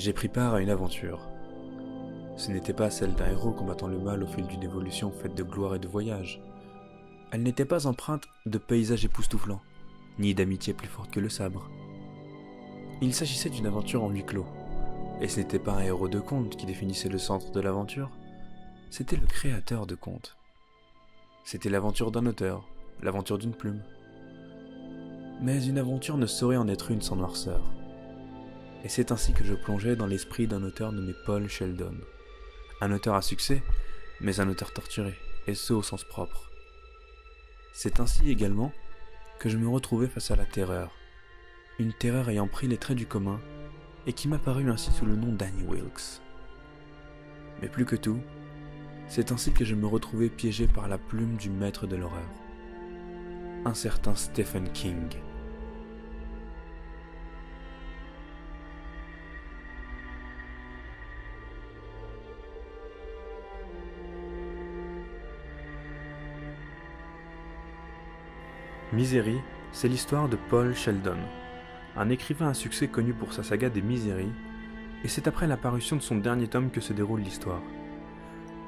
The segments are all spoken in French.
J'ai pris part à une aventure. Ce n'était pas celle d'un héros combattant le mal au fil d'une évolution faite de gloire et de voyage. Elle n'était pas empreinte de paysages époustouflants, ni d'amitié plus forte que le sabre. Il s'agissait d'une aventure en huis clos, et ce n'était pas un héros de conte qui définissait le centre de l'aventure, c'était le créateur de contes. C'était l'aventure d'un auteur, l'aventure d'une plume. Mais une aventure ne saurait en être une sans noirceur. Et c'est ainsi que je plongeais dans l'esprit d'un auteur nommé Paul Sheldon. Un auteur à succès, mais un auteur torturé, et ce au sens propre. C'est ainsi également que je me retrouvais face à la terreur. Une terreur ayant pris les traits du commun, et qui m'apparut ainsi sous le nom d'Annie Wilkes. Mais plus que tout, c'est ainsi que je me retrouvais piégé par la plume du maître de l'horreur. Un certain Stephen King. Misery, c'est l'histoire de Paul Sheldon, un écrivain à succès connu pour sa saga des Misery, et c'est après la parution de son dernier tome que se déroule l'histoire.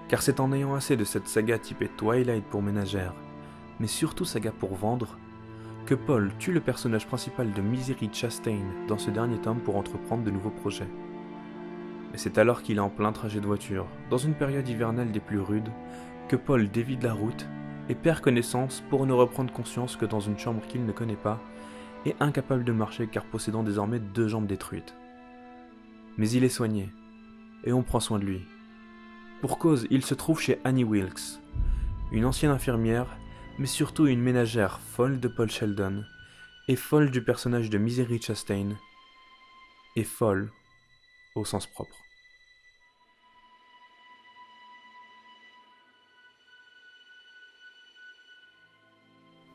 Car c'est en ayant assez de cette saga typée Twilight pour ménagères, mais surtout saga pour vendre, que Paul tue le personnage principal de Misery Chastain dans ce dernier tome pour entreprendre de nouveaux projets. Mais c'est alors qu'il est en plein trajet de voiture, dans une période hivernale des plus rudes, que Paul dévie de la route et perd connaissance pour ne reprendre conscience que dans une chambre qu'il ne connaît pas et incapable de marcher car possédant désormais 2 jambes détruites. Mais il est soigné, et on prend soin de lui. Pour cause, il se trouve chez Annie Wilkes, une ancienne infirmière, mais surtout une ménagère folle de Paul Sheldon, et folle du personnage de Misery Chastain, et folle au sens propre.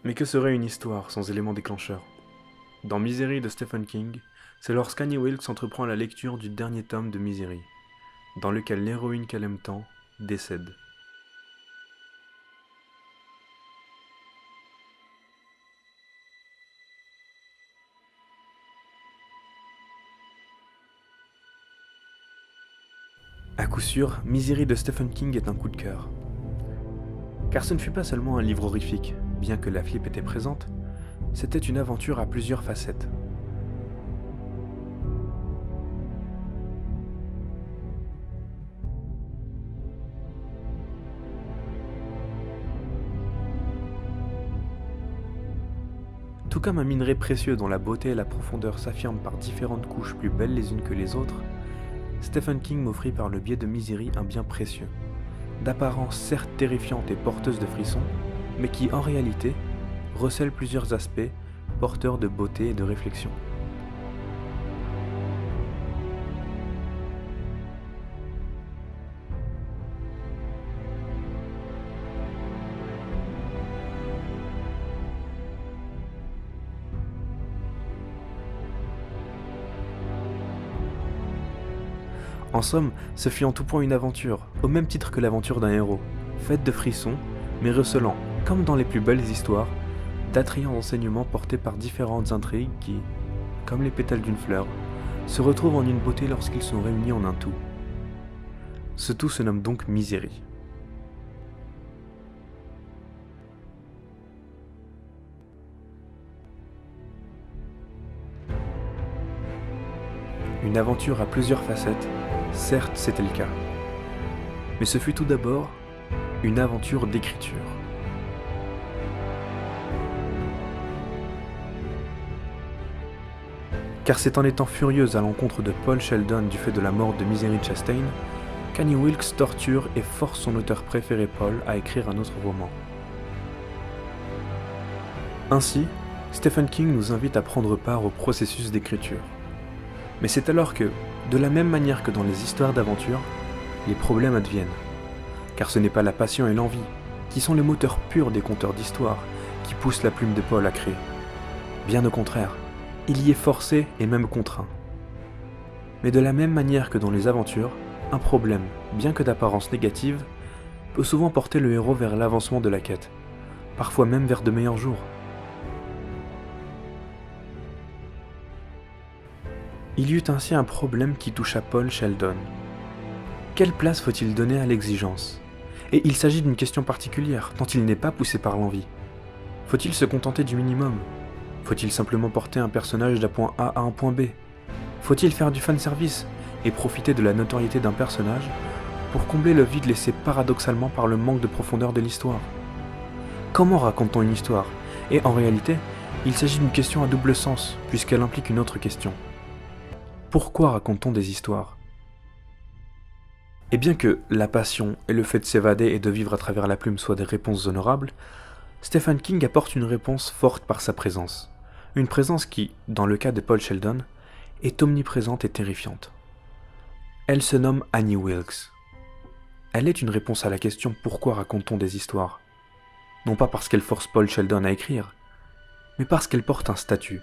Mais que serait une histoire sans élément déclencheur ? Dans Misery de Stephen King, c'est lorsqu'Annie Wilkes entreprend la lecture du dernier tome de Misery, dans lequel l'héroïne qu'elle aime tant décède. À coup sûr, Misery de Stephen King est un coup de cœur. Car ce ne fut pas seulement un livre horrifique, bien que la flippe était présente, c'était une aventure à plusieurs facettes. Tout comme un minerai précieux dont la beauté et la profondeur s'affirment par différentes couches plus belles les unes que les autres, Stephen King m'offrit par le biais de Misery un bien précieux, d'apparence certes terrifiante et porteuse de frissons, mais qui en réalité recèle plusieurs aspects porteurs de beauté et de réflexion. En somme, ce fut en tout point une aventure, au même titre que l'aventure d'un héros, faite de frissons, mais recelant, comme dans les plus belles histoires, d'attrayants enseignements portés par différentes intrigues qui, comme les pétales d'une fleur, se retrouvent en une beauté lorsqu'ils sont réunis en un tout. Ce tout se nomme donc Misery. Une aventure à plusieurs facettes, certes c'était le cas. Mais ce fut tout d'abord une aventure d'écriture. Car c'est en étant furieuse à l'encontre de Paul Sheldon du fait de la mort de Misery Chastain qu'Annie Wilkes torture et force son auteur préféré Paul à écrire un autre roman. Ainsi, Stephen King nous invite à prendre part au processus d'écriture. Mais c'est alors que, de la même manière que dans les histoires d'aventure, les problèmes adviennent. Car ce n'est pas la passion et l'envie, qui sont les moteurs purs des conteurs d'histoire, qui poussent la plume de Paul à créer. Bien au contraire, il y est forcé et même contraint. Mais de la même manière que dans les aventures, un problème, bien que d'apparence négative, peut souvent porter le héros vers l'avancement de la quête, parfois même vers de meilleurs jours. Il y eut ainsi un problème qui toucha Paul Sheldon. Quelle place faut-il donner à l'exigence ? Et il s'agit d'une question particulière, tant il n'est pas poussé par l'envie. Faut-il se contenter du minimum ? Faut-il simplement porter un personnage d'un point A à un point B ? Faut-il faire du fanservice et profiter de la notoriété d'un personnage pour combler le vide laissé paradoxalement par le manque de profondeur de l'histoire ? Comment raconte-t-on une histoire ? Et en réalité, il s'agit d'une question à double sens, puisqu'elle implique une autre question. Pourquoi raconte-t-on des histoires ? Et bien que la passion et le fait de s'évader et de vivre à travers la plume soient des réponses honorables, Stephen King apporte une réponse forte par sa présence. Une présence qui, dans le cas de Paul Sheldon, est omniprésente et terrifiante. Elle se nomme Annie Wilkes. Elle est une réponse à la question « Pourquoi raconte-t-on des histoires ?» Non pas parce qu'elle force Paul Sheldon à écrire, mais parce qu'elle porte un statut.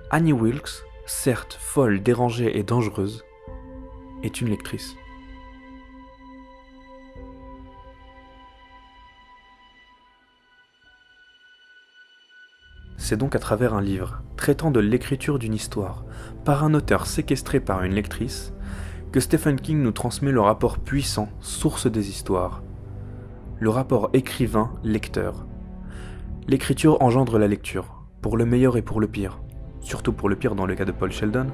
Annie Wilkes, certes folle, dérangée et dangereuse, est une lectrice. C'est donc à travers un livre, traitant de l'écriture d'une histoire, par un auteur séquestré par une lectrice, que Stephen King nous transmet le rapport puissant, source des histoires. Le rapport écrivain-lecteur. L'écriture engendre la lecture, pour le meilleur et pour le pire, surtout pour le pire dans le cas de Paul Sheldon,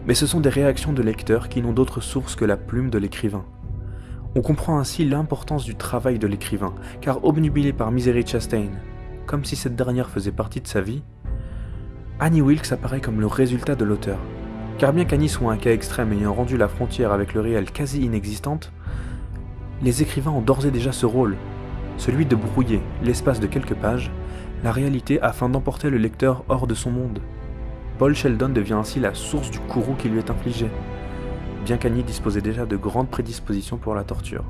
mais ce sont des réactions de lecteurs qui n'ont d'autre source que la plume de l'écrivain. On comprend ainsi l'importance du travail de l'écrivain, car obnubilé par Misery Chastain, comme si cette dernière faisait partie de sa vie, Annie Wilkes apparaît comme le résultat de l'auteur. Car bien qu'Annie soit un cas extrême ayant rendu la frontière avec le réel quasi inexistante, les écrivains ont d'ores et déjà ce rôle, celui de brouiller, l'espace de quelques pages, la réalité afin d'emporter le lecteur hors de son monde. Paul Sheldon devient ainsi la source du courroux qui lui est infligé, bien qu'Annie disposait déjà de grandes prédispositions pour la torture.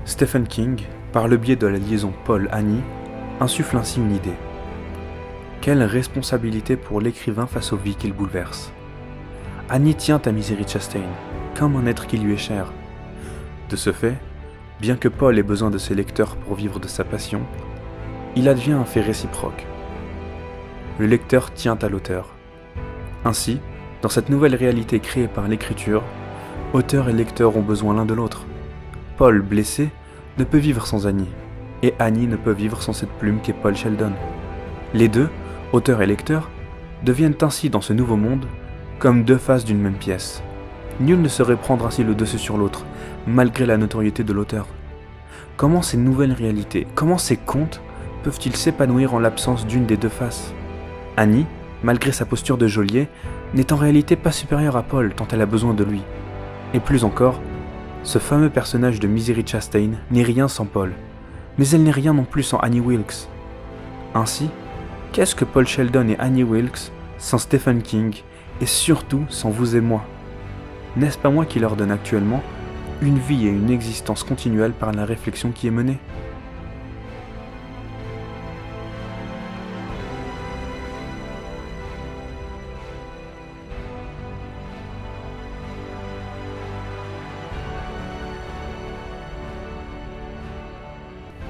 Stephen King, par le biais de la liaison Paul-Annie, insuffle ainsi une idée. Quelle responsabilité pour l'écrivain face aux vies qu'il bouleverse. Annie tient à Misery Chastain, comme un être qui lui est cher. De ce fait, bien que Paul ait besoin de ses lecteurs pour vivre de sa passion, il advient un fait réciproque. Le lecteur tient à l'auteur. Ainsi, dans cette nouvelle réalité créée par l'écriture, auteur et lecteur ont besoin l'un de l'autre. Paul, blessé, ne peut vivre sans Annie, et Annie ne peut vivre sans cette plume qu'est Paul Sheldon. Les deux, auteur et lecteur, deviennent ainsi dans ce nouveau monde comme deux faces d'une même pièce. Nul ne saurait prendre ainsi le dessus sur l'autre, malgré la notoriété de l'auteur. Comment ces nouvelles réalités, comment ces contes peuvent-ils s'épanouir en l'absence d'une des deux faces ? Annie, malgré sa posture de geôlier, n'est en réalité pas supérieure à Paul tant elle a besoin de lui. Et plus encore, ce fameux personnage de Misery Chastain n'est rien sans Paul, mais elle n'est rien non plus sans Annie Wilkes. Ainsi, qu'est-ce que Paul Sheldon et Annie Wilkes sans Stephen King et surtout sans vous et moi ? N'est-ce pas moi qui leur donne actuellement une vie et une existence continuelle par la réflexion qui est menée ?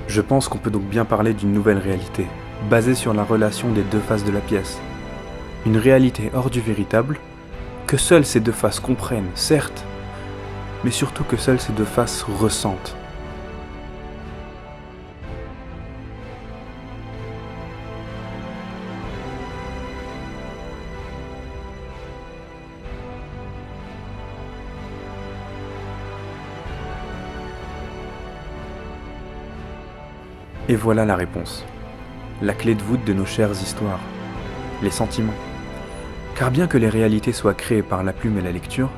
Je pense qu'on peut donc bien parler d'une nouvelle réalité, basée sur la relation des deux faces de la pièce. Une réalité hors du véritable, que seules ces deux faces comprennent, certes, mais surtout que seules ces deux faces ressentent. Et voilà la réponse. La clé de voûte de nos chères histoires. Les sentiments. Car bien que les réalités soient créées par la plume et la lecture,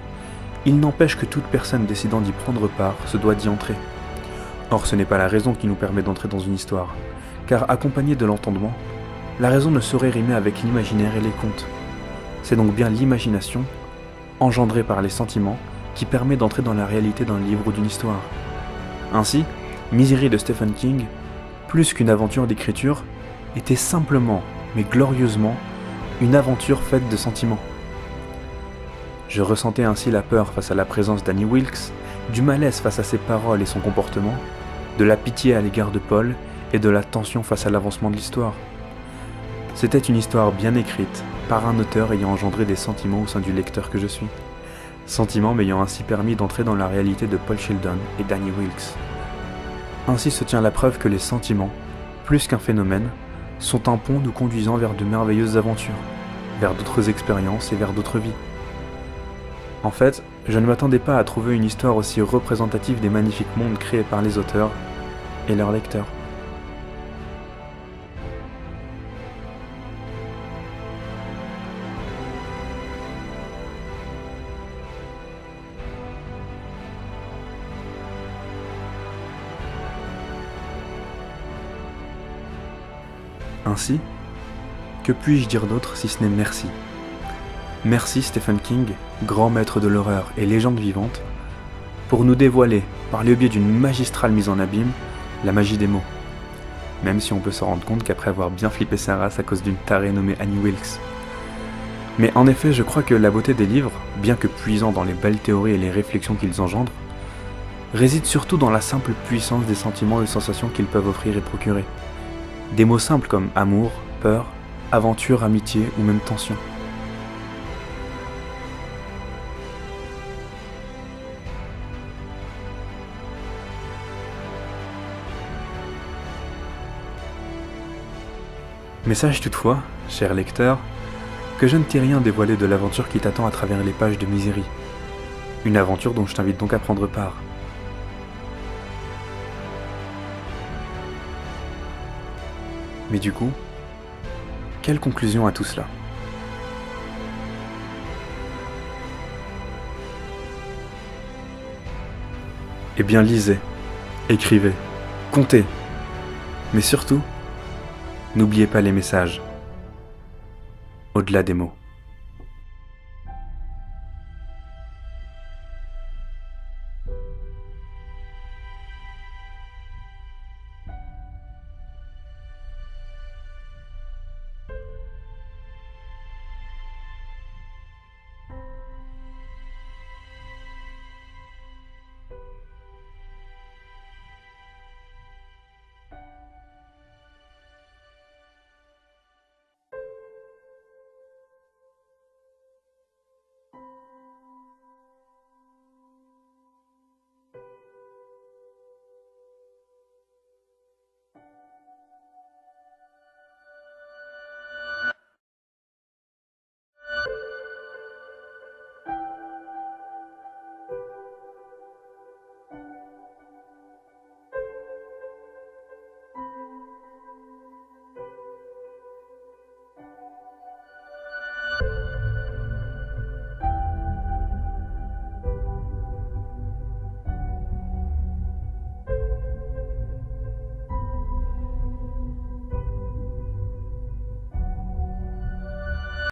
il n'empêche que toute personne décidant d'y prendre part se doit d'y entrer. Or, ce n'est pas la raison qui nous permet d'entrer dans une histoire, car accompagnée de l'entendement, la raison ne saurait rimer avec l'imaginaire et les contes. C'est donc bien l'imagination, engendrée par les sentiments, qui permet d'entrer dans la réalité d'un livre ou d'une histoire. Ainsi, Misery de Stephen King, plus qu'une aventure d'écriture, était simplement, mais glorieusement, une aventure faite de sentiments. Je ressentais ainsi la peur face à la présence d'Annie Wilkes, du malaise face à ses paroles et son comportement, de la pitié à l'égard de Paul et de la tension face à l'avancement de l'histoire. C'était une histoire bien écrite, par un auteur ayant engendré des sentiments au sein du lecteur que je suis. Sentiments m'ayant ainsi permis d'entrer dans la réalité de Paul Sheldon et d'Annie Wilkes. Ainsi se tient la preuve que les sentiments, plus qu'un phénomène, sont un pont nous conduisant vers de merveilleuses aventures, vers d'autres expériences et vers d'autres vies. En fait, je ne m'attendais pas à trouver une histoire aussi représentative des magnifiques mondes créés par les auteurs et leurs lecteurs. Ainsi, que puis-je dire d'autre si ce n'est merci ? Merci Stephen King, grand maître de l'horreur et légende vivante, pour nous dévoiler, par le biais d'une magistrale mise en abîme, la magie des mots. Même si on peut se rendre compte qu'après avoir bien flippé sa race à cause d'une tarée nommée Annie Wilkes. Mais en effet, je crois que la beauté des livres, bien que puisant dans les belles théories et les réflexions qu'ils engendrent, réside surtout dans la simple puissance des sentiments et sensations qu'ils peuvent offrir et procurer. Des mots simples comme amour, peur, aventure, amitié ou même tension. Mais sache toutefois, cher lecteur, que je ne t'ai rien dévoilé de l'aventure qui t'attend à travers les pages de Misery. Une aventure dont je t'invite donc à prendre part. Mais du coup, quelle conclusion à tout cela ? Eh bien lisez, écrivez, comptez, mais surtout, n'oubliez pas les messages, au-delà des mots.